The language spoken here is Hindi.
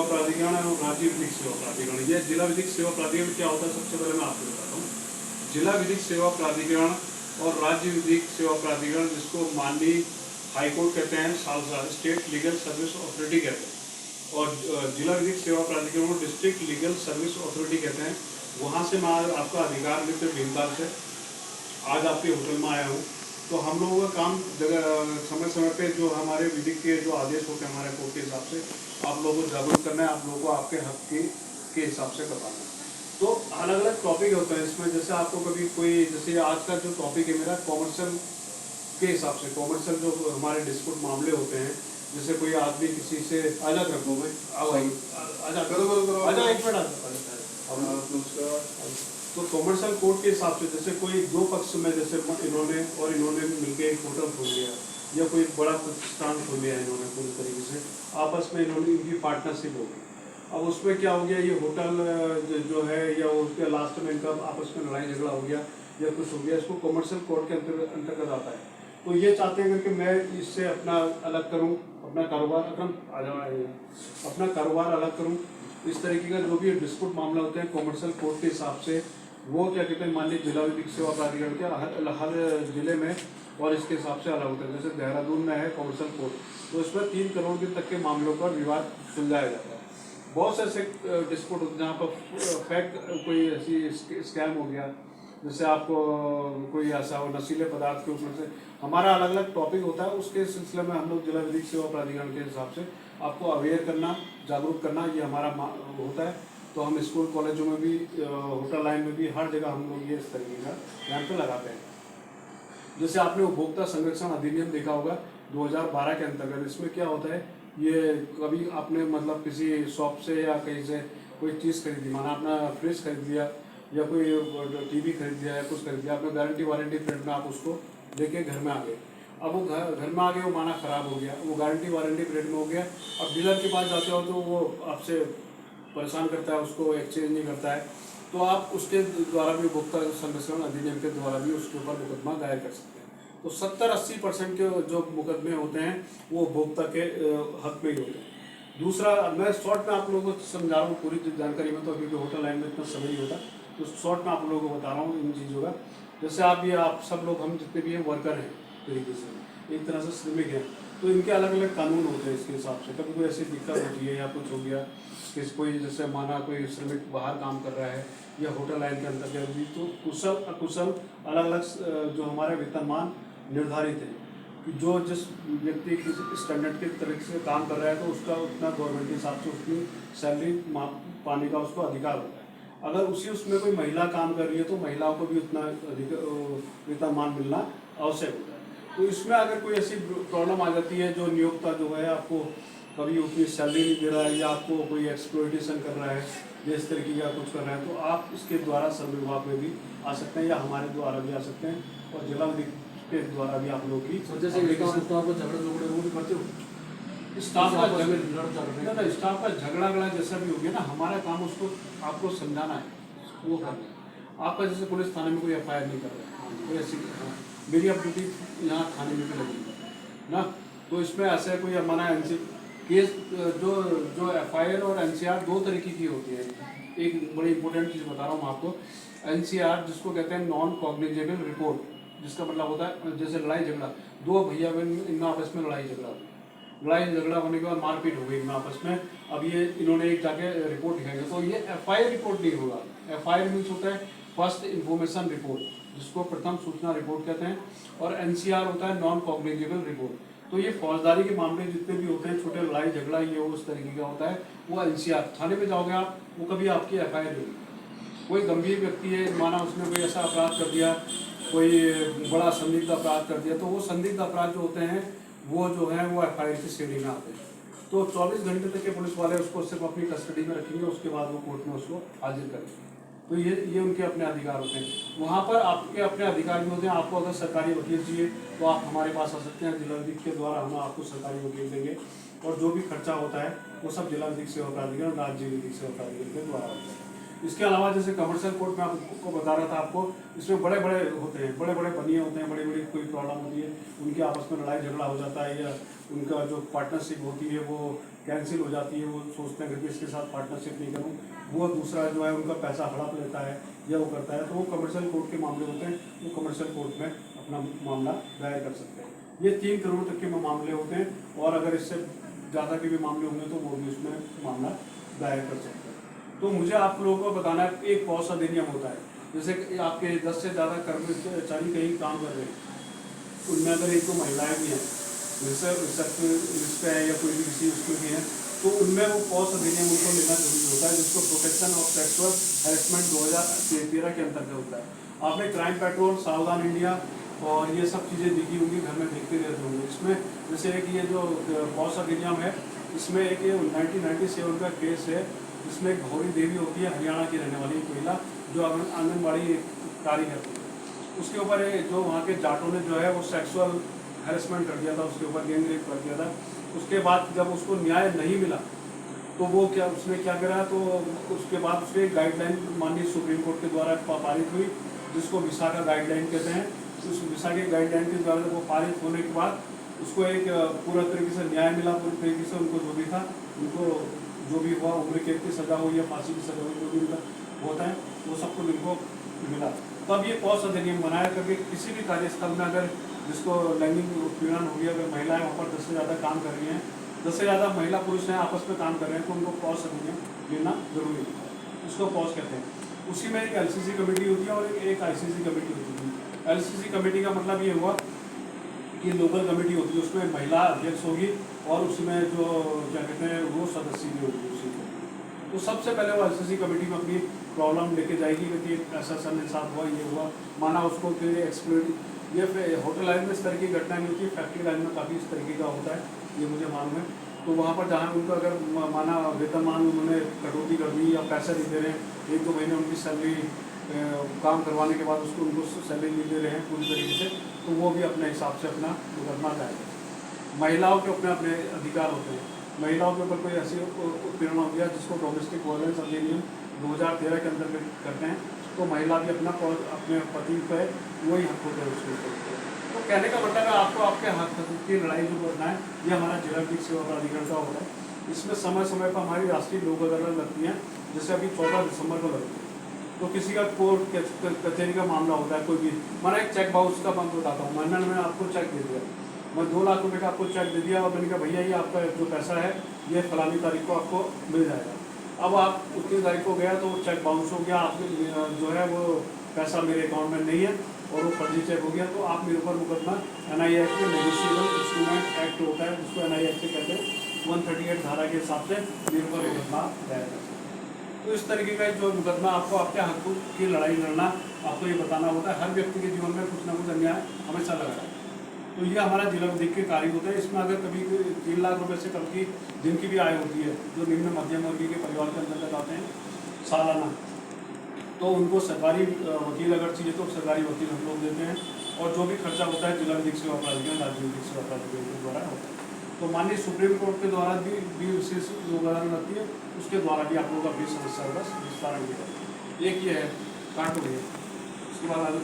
प्राधिकरण और राज्य विधिक सेवा प्राधिकरण, ये जिला विधिक सेवा प्राधिकरण क्या होता है सबसे पहले मैं आपको बताता हूँ। जिला विधिक सेवा प्राधिकरण और राज्य विधिक सेवा प्राधिकरण, जिसको माननीय हाईकोर्ट कहते हैं, salsa state legal service authority कहते हैं, और जिला विधिक सेवा प्राधिकरण को डिस्ट्रिक्ट लीगल सर्विस अथॉरिटी कहते हैं। वहाँ से मैं आपका अधिकार मित्र भीमताल से आज आपके होटल में आया हूँ। तो हम लोगों का काम जगह समय समय पे जो हमारे विधिक के जो आदेश होते हैं हमारे कोर्ट के हिसाब से आप लोगों को जागरूक करना है, आप लोगों को आपके हक के हिसाब से बताना है। तो अलग अलग टॉपिक होते हैं इसमें, जैसे आपको कभी कोई, जैसे आज का जो टॉपिक है मेरा कॉमर्शियल के हिसाब से, कॉमर्शियल जो हमारे डिस्प्यूट मामले होते हैं, जैसे कोई आदमी किसी से अलग रखो भाई, आओ भाई आजा करो आजा एक मिनट। तो कॉमर्शियल कोर्ट के हिसाब से जैसे कोई दो पक्ष में, जैसे इन्होंने मिलकर एक होटल खोल लिया या कोई बड़ा प्रतिष्ठान खोल लिया इन्होंने, पूरी तरीके से आपस में इन्होंने इनकी पार्टनरशिप होगी। अब उसमें क्या हो गया, ये होटल जो है या उसके लास्ट में इनका आपस में लड़ाई झगड़ा हो गया या कुछ हो गया, इसको कॉमर्शियल कोर्ट के अंतर्गत आता है। तो ये चाहते हैं कि मैं इससे अपना अलग करूं, अपना कारोबार अलग करूं। इस तरीके का जो भी डिस्प्यूट मामला होते हैं कॉमर्शियल कोर्ट के हिसाब से, वो क्या कहते हैं माननीय जिला विधिक सेवा प्राधिकरण के हर जिले में और इसके हिसाब से अलग होता है। जैसे देहरादून में है कॉमर्शियल कोर्ट, तो इसमें 3 करोड़ तक के मामलों पर विवाद सुलझाया जाता है। बहुत से ऐसे डिस्प्यूट होते हैं जहाँ पर फैक्ट कोई ऐसी स्कैम हो गया, जैसे आपको कोई ऐसा हो नशीले पदार्थ के ऊपर से, हमारा अलग अलग टॉपिक होता है। उसके सिलसिले में हम लोग जिला विधिक सेवा प्राधिकरण के हिसाब से आपको अवेयर करना, जागरूक करना, ये हमारा होता है। तो हम स्कूल कॉलेजों में भी, होटल लाइन में भी, हर जगह हम लोग ये इस तरीके का कैंप लगाते हैं। जैसे आपने उपभोक्ता संरक्षण अधिनियम देखा होगा 2012 के अंतर्गत, इसमें क्या होता है, ये कभी आपने मतलब किसी शॉप से या कहीं से कोई चीज़ खरीदी, माना अपना फ्रिज खरीद लिया या कोई टीवी खरीद लिया या कुछ खरीद लिया, आपने गारंटी वारंटी पीरियड में आप उसको लेके घर में आ गए। अब वो घर में आ गए, वो माना ख़राब हो गया, वो गारंटी वारंटी पीरियड में हो गया। अब डीलर के पास जाते हो तो वो आपसे परेशान करता है, उसको एक्सचेंज नहीं करता है। तो आप उसके द्वारा भी उपभोक्ता संरक्षण अधिनियम के द्वारा भी उसके ऊपर मुकदमा दायर कर सकते हैं। तो 70-80% के जो मुकदमे होते हैं वो उपभोक्ता के हक में ही होते हैं। दूसरा, मैं शॉर्ट में आप लोगों को समझा रहा हूँ पूरी जानकारी में, तो क्योंकि होटल लाइन में इतना समय नहीं होता, तो शॉर्ट में आप लोगों को बता रहा हूँ इन चीज़ों का। जैसे आप सब लोग, हम जितने भी हैं वर्कर हैं तरीके से, एक तरह से श्रमिक हैं, तो इनके अलग अलग कानून होते हैं इसके हिसाब से। कभी कोई ऐसी दिक्कत होती है या कुछ हो गया, कोई जैसे माना कोई श्रमिक बाहर काम कर रहा है या होटल लाइन के अंतर्गत भी, तो कुशल अकुशल अलग अलग जो हमारे वेतनमान निर्धारित है कि जो जिस व्यक्ति किस स्टैंडर्ड के तरीके से काम कर रहा है तो उसका उतना गवर्नमेंट के हिसाब से उसकी सैलरी पाने का उसको अधिकार होता है। अगर उसमें कोई महिला काम कर रही है तो महिलाओं को भी उतना वेतनमान मिलना आवश्यक होता है। तो इसमें अगर कोई ऐसी प्रॉब्लम आ जाती है, जो नियोक्ता जो है आपको कभी उतनी सैलरी नहीं दे रहा है या आपको कोई एक्सप्लॉयटेशन कर रहा है या इस तरीके का कुछ कर रहा है, तो आप इसके द्वारा श्रम विभाग में भी आ सकते हैं या हमारे द्वारा भी आ सकते हैं, और जिला के द्वारा भी आप लोग की स्टाफ का झगड़ा जैसा भी हो गया ना, हमारा काम उसको आपको समझाना है, वो करना है। आपका जैसे पुलिस थाने में कोई FIR नहीं कर रहा है, कोई ऐसी मेरी अब ड्यूटी यहाँ थाने में भी लगी ना, तो इसमें ऐसा कोई हमारा केस जो FIR और NCR 2 तरीके की होती है। एक बड़ी इंपॉर्टेंट चीज़ बता रहा हूँ आपको, NCR जिसको कहते हैं नॉन कॉग्निजेबल रिपोर्ट, जिसका मतलब होता है जैसे लड़ाई झगड़ा, 2 भैया बहन इनमें आपस में लड़ाई झगड़ा होने के बाद मारपीट हो गई इनमें आपस में। अब ये इन्होंने एक जाके रिपोर्ट लिखाएंगे, तो ये FIR रिपोर्ट नहीं होगा। FIR मीन्स होता है फर्स्ट इन्फॉर्मेशन रिपोर्ट, जिसको प्रथम सूचना रिपोर्ट कहते हैं, और NCR होता है नॉन कॉग्निजेबल रिपोर्ट। तो ये फौजदारी के मामले जितने भी होते हैं, छोटे लड़ाई झगड़ा ये उस तरीके का होता है, वो NCR थाने में जाओगे आप, वो कभी आपकी FIR नहीं होगी। कोई गंभीर व्यक्ति है, माना उसने कोई ऐसा अपराध कर दिया, कोई बड़ा संदिग्ध अपराध कर दिया, तो वो संदिग्ध अपराध जो होते हैं वो जो है वो FIR की श्रेणी में आते हैं। तो 24 घंटे तक के पुलिस वाले उसको सिर्फ अपनी कस्टडी में रखेंगे, उसके बाद वो कोर्ट में उसको हाजिर करेंगे। तो ये उनके अपने अधिकार होते हैं। वहाँ पर आपके अपने अधिकार भी होते हैं। आपको अगर सरकारी वकील चाहिए तो आप हमारे पास आ सकते हैं, जिला विधिक के द्वारा हम आपको सरकारी वकील देंगे, और जो भी खर्चा होता है वो सब जिला विधिक सेवा प्राधिकरण, राज्य विधिक सेवा प्राधिकरण के द्वारा होता है। इसके अलावा जैसे कमर्शियल कोर्ट में आपको बता रहा था आपको, इसमें बड़े बड़े होते हैं, बड़े बड़े बनिए होते हैं, बड़ी बड़ी कोई प्रॉब्लम होती है, उनके आपस में लड़ाई झगड़ा हो जाता है, या उनका जो पार्टनरशिप होती है वो कैंसिल हो जाती है, वो सोचते हैं कि इसके साथ पार्टनरशिप नहीं करूँ, वो दूसरा जो है उनका पैसा हड़प लेता है या वो करता है, तो वो कमर्शियल कोर्ट के मामले होते हैं, वो कमर्शियल कोर्ट में अपना मामला दायर कर सकते हैं। ये 3 करोड़ तक के मामले होते हैं, और अगर इससे ज़्यादा के भी मामले होंगे तो वो भी उसमें मामला दायर कर सकते हैं। तो मुझे आप लोगों को बताना है, एक पॉस अधिनियम होता है, जैसे कि आपके 10 से ज़्यादा कर्मचारी कहीं काम कर रहे हैं, उनमें अगर एक दो महिलाएं भी हैं, रिसेप्शनिस्ट है या कोई भी किसी उसमें भी है, तो उनमें वो पॉस अधिनियम उनको लेना जरूरी होता है, जिसको प्रोटेक्शन ऑफ सेक्सुअल हैरेसमेंट 2013 के अंतर्गत होता है। आपने क्राइम पेट्रोल, सावधान इंडिया और ये सब चीज़ें दिखी होंगी, घर में देखते रहते होंगे। इसमें जैसे एक ये जो पॉस अधिनियम है, इसमें एक ये 1997 का केस है, जिसमें एक गौरी देवी होती है, हरियाणा की रहने वाली एक महिला, जो आंगनबाड़ी कार्य करती है। उसके ऊपर जो वहाँ के जाटों ने जो है वो सेक्सुअल हैरेसमेंट कर दिया था, उसके ऊपर गैंग रेप कर दिया था। उसके बाद जब उसको न्याय नहीं मिला तो वो उसने क्या करा, तो उसके बाद उसके गाइडलाइन माननीय सुप्रीम कोर्ट के द्वारा पारित हुई, जिसको विशाखा गाइडलाइन कहते हैं। उस विशाखा गाइडलाइन के द्वारा वो पारित होने के बाद उसको एक पूरा तरीके से न्याय मिला, पूरी तरीके से उनको जो भी था, उनको जो भी हुआ, उम्र कैद की सजा हुई या फांसी की सजा हुई, जो भी उनका होता है वो सब कुछ उनको मिला। तब ये पॉस अधिनियम बनाया करके किसी भी कार्यस्थल में अगर जिसको लैंगिक उत्पीड़न हो गया, अगर महिलाएं वहाँ पर 10 से ज़्यादा काम कर रही हैं, 10 से ज़्यादा महिला पुरुष हैं आपस में काम कर रहे हैं, तो उनको पॉस अधिनियम लेना जरूरी होता है, उसको पॉस कहते हैं। उसी में एक LCC कमेटी होती है और एक ICC कमेटी होती है। LCC कमेटी का मतलब ये हुआ कि लोकल कमेटी होती है, उसमें महिला अध्यक्ष होगी और उसमें जो क्या कहते हैं वो सदस्य भी होगी उसी को। तो सबसे पहले वो LCC कमेटी में अपनी प्रॉब्लम लेके जाएगी कि ऐसा सर मेरे साथ हुआ, ये हुआ, माना उसको कि एक्सप्लोर, ये होटल लाइन में इस तरह की घटना नहीं होती है, फैक्ट्री लाइन में काफ़ी इस तरीके का होता है, ये मुझे मालूम है। तो वहाँ पर जहाँ उनको अगर माना वेतनमान उन्होंने कटौती कर दी या पैसा नहीं दे रहे हैं, 1-2 महीने उनकी सैलरी काम करवाने के बाद उसको उनको सैलरी नहीं दे रहे हैं पूरी तरीके से, तो वो भी अपने हिसाब से अपना मुकदमा जाएगा। महिलाओं के अपने अपने अधिकार होते हैं, महिलाओं के ऊपर कोई ऐसी उत्पीड़न हो गया जिसको डोमेस्टिक वायलेंस अधिनियम 2013 के अंतर्गत करते हैं, तो महिला भी अपने पति पे वही हक होते हैं उसके ऊपर। तो कहने का मतलब है आपको आपके हक की लड़ाई जो करना है, ये हमारा जिला विधिक सेवा प्राधिकरण का होता है। इसमें समय समय पर हमारी राष्ट्रीय लोक अदालत लगती है, जैसे अभी 14 दिसंबर को लगती है। तो किसी का कोर्ट कचहरी का मामला होता है, कोई भी, माना एक चेक बाउंस का मैं बताता हूँ, मैंने आपको चेक दे दिया, मैं 2 लाख रुपए का आपको चेक दे दिया और मैंने कहा भैया ये आपका जो पैसा है ये फलानी तारीख को आपको मिल जाएगा। अब आप उतनी तारीख को गया तो चेक बाउंस हो गया, आपके जो है वो पैसा मेरे अकाउंट में नहीं है और वो फर्जी चेक हो गया, तो आप मेरे ऊपर मुकदमा NI एक्ट में नेगोशिएबल इंस्ट्रूमेंट एक्ट होता है, जिसको NI एक्ट कहते हैं, 138 धारा के हिसाब से मेरे ऊपर मुकदमा दायर कर सकते हैं। तो इस तरीके का जो मुकदमा आपको आपके हकों की लड़ाई लड़ना आपको ये बताना होता है। हर व्यक्ति के जीवन में कुछ ना कुछ अन्याय हमेशा लगा है, तो ये हमारा जिला विधिक के कार्य होते हैं। इसमें अगर कभी 3 लाख रुपए से कम की जिनकी भी आय होती है, जो निम्न मध्यम वर्गीय के परिवार के अंतर्गत आते हैं सालाना, तो उनको सरकारी वकील अगर चाहिए तो सरकारी वकील हम लोग देते हैं, और जो भी खर्चा होता है जिला विधिक सेवा प्राधिकरण, राज्य विधिक सेवा प्राधिकरण के द्वारा होता है। तो माननीय सुप्रीम कोर्ट के द्वारा भी विशेष योगदान रहती है, उसके द्वारा भी आप लोगों का भी समस्या होगा विस्तारण किया। एक ये है काटो, उसके बाद